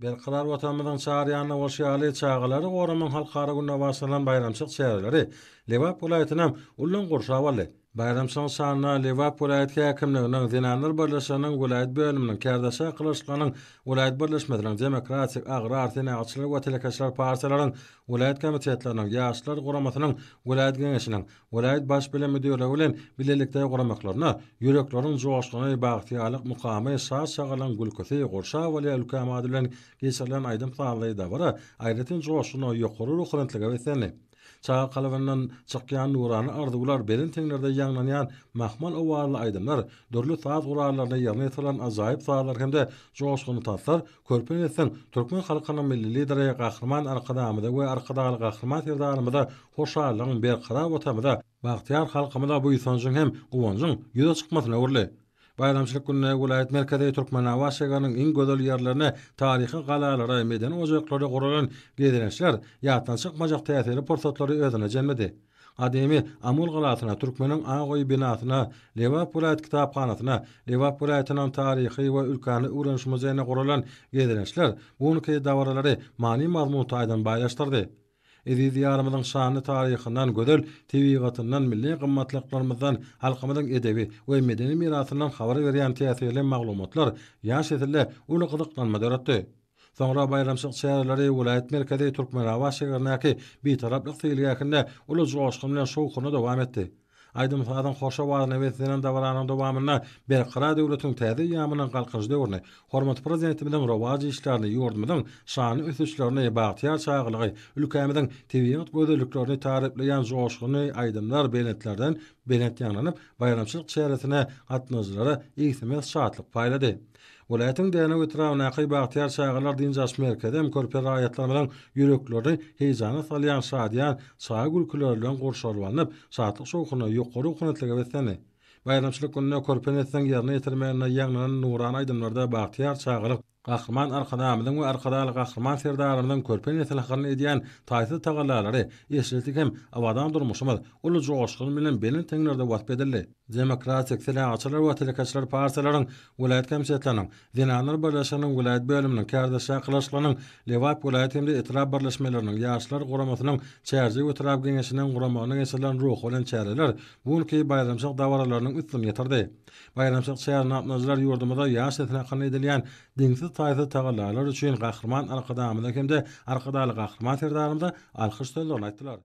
Belqarar watanymyzyň çarýanyna bolşýaly çağalary Goraman halkara günne başlanan bayramçyk çäreleri Lewap vilayatynam ulan gurşap aldy. Bayramçyň şanyna Lewap vilayat häkimliginiň Zinanlar Birleşiginiň vilayat bölüminiň kärdaşa kılıçlanyň vilayat birleşmesiniň Demokratik Agrar Tenagçylyk we Telekaçlar partiyalaryň vilayat komitetläriniň ýaşlar guramasynyň vilayat geňeşiniň vilayat baş bilen müdürligi bilen bilelikde guramaklaryna ýürekleriň joşgyny bagtyýalyk mukamy şaş şagalan gülküsi gurşap we ülkemady bilen geçirilen aýdym sağlaýy da bara aýratyn joşgyny ýokary ruhlantligi weseni. Çağa kalabından çykýan nurany arzuwlar belin teňlerde ýaňlanýan mahmal owarly aýdymlar, dörli saat gurarlaryna ýerine ýetilen ajaýyp saatlar hemde joşgyny tatlar, körpen etsen türkmen halkynyň milli lideri Gahrman Arkadamyda we Arkadaly Gahrman Serdarymyda hoşallygyň berqarar watamyda bagtyar halkymyda bu ýysanjyň hem uwanjyň ýüze çykmasyna urly. Bayramçylyk gününe vilayat merkezi Türkmenawa şeýanyň iň gözel ýerlerine taryhy galalary, medeni ojaklary guralan gedenekler ýatdan çykmajak täsiri pursatlary özüne jelmedi. Ademy Amul galatyna, Türkmeniň Agoý binasyna, Lewap vilayat kitapxanasyna, Lewap vilayatynyň taryhy we ülkany öwrenşi muzeýine guralan gedenekler bunuky dawarlary many mazmun taýdan baýlaşdyrdy. Ediz ýarymyzyň şanly taryhyndan gözel tebigatyndan milli gymmatlyklarimyzdan halkymyzyň edebi we medeni mirasyndan habar berýän täsirli maglumatlar ýaş etille uly gyzyklanma döretdi. Soňra bayramçyk çäreleri vilayat merkezi Türkmenawa şeýerindäki bitaraplyk syýlygynda uly joşgy bilen şowkuny dowam etdi. Aýdym sadan hoşawadyny wetlenen dawaranyň dowamyna berqarar döwletiň täze ýamynyň galkyny döwrüne, hormat prezidentimiň rowaji işlerini ýordamynyň şany ösüşlerini bagtyar çağlygy, ülkemizin tebigat gözelliklerini tarifleýän joşgyny aýdymlar belenetlerden belet ýanlanyp bayramçylyk çäresine gatnaşjylara ýetimez şatlyk paýlady. Welaýatyň däne öträwine bagtyar çağlar dinjaş merkezem körper raýatlarynyň ýüreklerini hejana salýan şadýan çağa gülküler bilen gorşalanyp şatlyk şowkuny ýokary ruhlantligi weseni. Bayramçylyk gününe körpen etsen ýerine ýetirmegine ýaňlanan nuran aýdymlarda bagtyar çağlyk Gahrman Arkadamyň we Arkadaly Gahrman Serdarymyň körpen etlerini edýän taýsy tagalary eşitdik hem awadan durmuşymyz uly joşgyny bilen belin teňlerde wagt bedildi. Demokratik Tenagçylyk we Telekaçlar partiyalaryň vilayat komitetläriniň Zinanlar Birleşiginiň vilayat bölüminiň kärdaşa kılıçlanyň Lewap vilayatynda etrap birleşmeleriniň ýaşlar guramasynyň çärji we etrap geňeşiniň guramagyna geçirilen ruh bilen çäreler bunuky bayramçyk dawarlarynyň üstüne ýetirdi. Bayramçyk çäreler apnazylar ýurdumyzda ýaş etine edilýän diňsiz taýsy tagalalar üçin Gahrman Arkadamyda hemde Arkadaly Gahrman Serdarymyda alkyş söýlerini aýtdylar.